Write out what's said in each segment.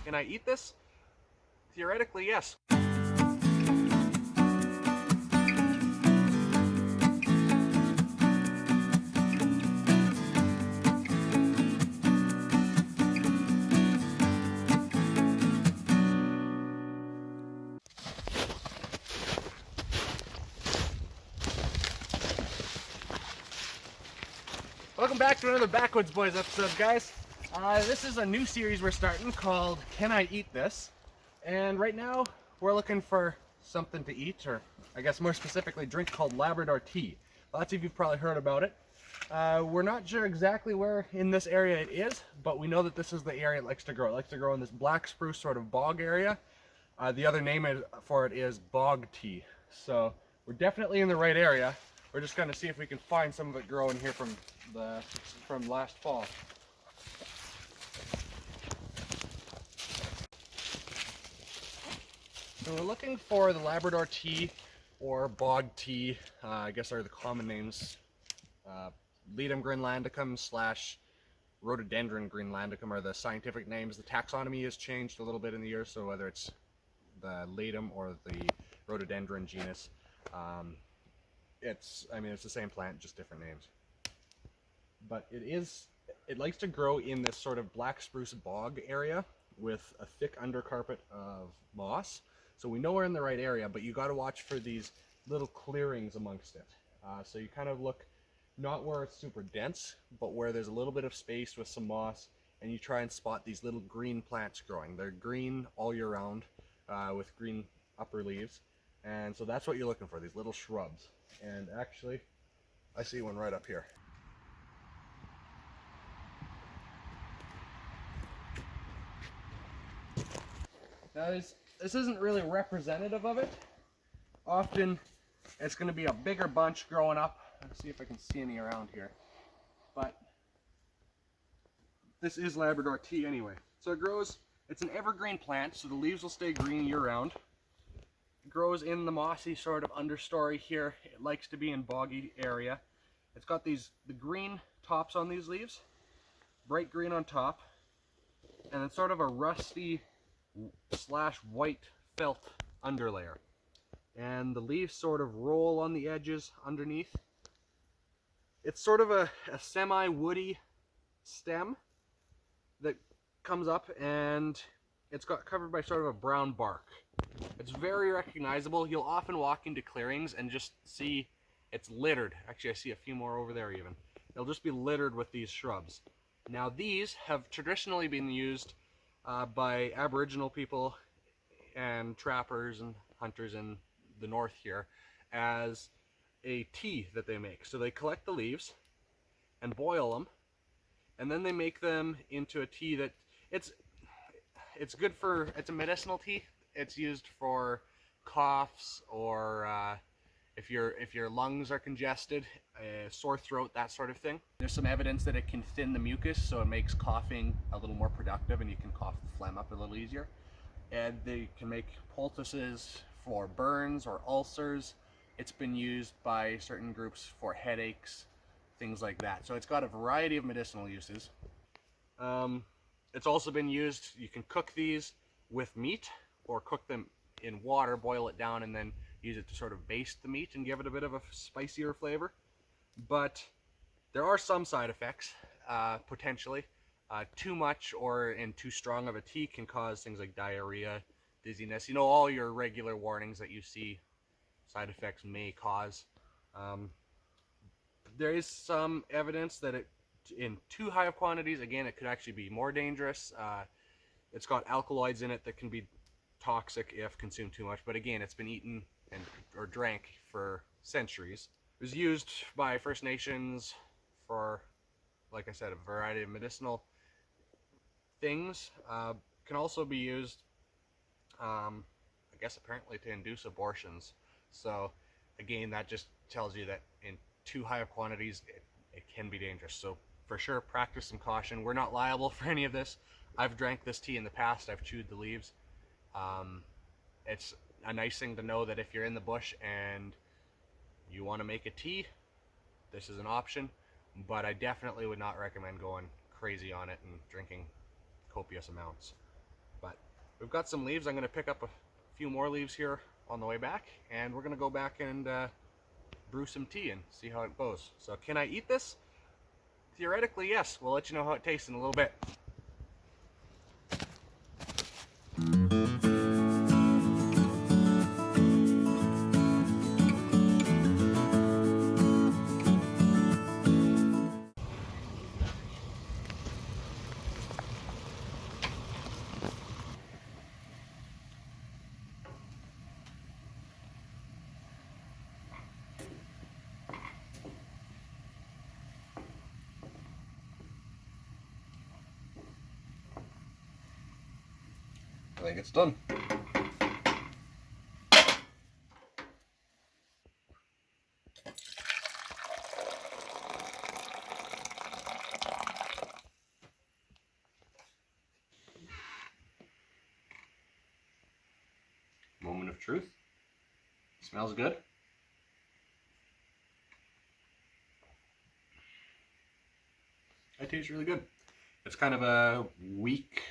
Can I eat this? Theoretically, yes. Welcome back to another Backwoods Boys episode, guys. This is a new series we're starting called Can I Eat This? And right now we're looking for something to eat, or I guess more specifically drink, called Labrador Tea. Lots of you've probably heard about it. We're not sure exactly where in this area it is, but we know that this is the area it likes to grow. It likes to grow in this black spruce sort of bog area. The other name for it is bog tea. So we're definitely in the right area. We're just going to see if we can find some of it growing here from last fall. So we're looking for the Labrador tea or bog tea, I guess are the common names. Ledum greenlandicum / rhododendron greenlandicum are the scientific names. The taxonomy has changed a little bit in the years, so whether it's the ledum or the rhododendron genus, it's the same plant, just different names. But it likes to grow in this sort of black spruce bog area with a thick undercarpet of moss. So we know we're in the right area, but you got to watch for these little clearings amongst it. So you kind of look not where it's super dense, but where there's a little bit of space with some moss, and you try and spot these little green plants growing. They're green all year round, with green upper leaves, and so that's what you're looking for, these little shrubs. And actually, I see one right up here. Now this isn't really representative of it. Often it's going to be a bigger bunch growing up. Let's see if I can see any around here. But this is Labrador tea anyway. So it grows, it's an evergreen plant, so the leaves will stay green year round. It grows in the mossy sort of understory here. It likes to be in boggy area. It's got the green tops on these leaves, bright green on top, and then sort of a rusty / white felt underlayer. And the leaves sort of roll on the edges underneath. It's sort of a semi-woody stem that comes up, and it's got covered by sort of a brown bark. It's very recognizable. You'll often walk into clearings and just see it's littered. Actually, I see a few more over there even. They'll just be littered with these shrubs. Now these have traditionally been used by Aboriginal people and trappers and hunters in the north here as a tea that they make. So they collect the leaves and boil them, and then they make them into a tea that it's good for, it's a medicinal tea. It's used for coughs, or if your lungs are congested, sore throat, that sort of thing. There's some evidence that it can thin the mucus, so it makes coughing a little more productive, and you can cough the phlegm up a little easier. And they can make poultices for burns or ulcers. It's been used by certain groups for headaches, things like that. So it's got a variety of medicinal uses. It's also been used, you can cook these with meat, or cook them in water, boil it down, and then use it to sort of baste the meat and give it a bit of a spicier flavor. But there are some side effects, potentially. Too much or in too strong of a tea can cause things like diarrhea, dizziness, all your regular warnings that you see side effects may cause. There is some evidence that in too high of quantities, again, it could actually be more dangerous. It's got alkaloids in it that can be toxic if consumed too much, but again, it's been eaten or drank for centuries. It was used by First Nations for, like I said, a variety of medicinal things. Can also be used, I guess, apparently to induce abortions. So again, that just tells you that in too high of quantities, it can be dangerous. So for sure, practice some caution. We're not liable for any of this. I've drank this tea in the past. I've chewed the leaves. It's a nice thing to know that if you're in the bush and you want to make a tea, this is an option, but I definitely would not recommend going crazy on it and drinking copious amounts. But we've got some leaves. I'm going to pick up a few more leaves here on the way back, and we're going to go back and brew some tea and see how it goes. So can I eat this? Theoretically, yes. We'll let you know how it tastes in a little bit. I think it's done. Moment of truth. Smells good. It tastes really good. It's kind of a weak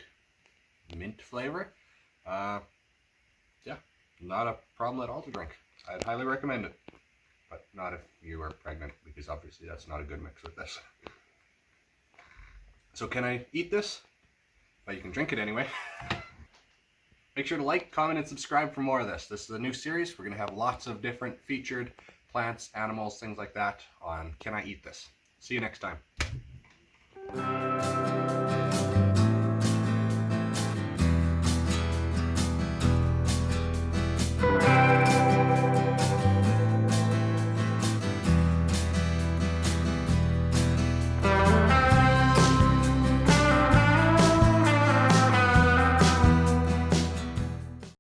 mint flavor. Yeah, not a problem at all to drink. I'd highly recommend it, but not if you are pregnant, because obviously that's not a good mix with this. So can I eat this? Well, you can drink it anyway. Make sure to like, comment, and subscribe for more of this. This is a new series. We're going to have lots of different featured plants, animals, things like that on Can I Eat This? See you next time.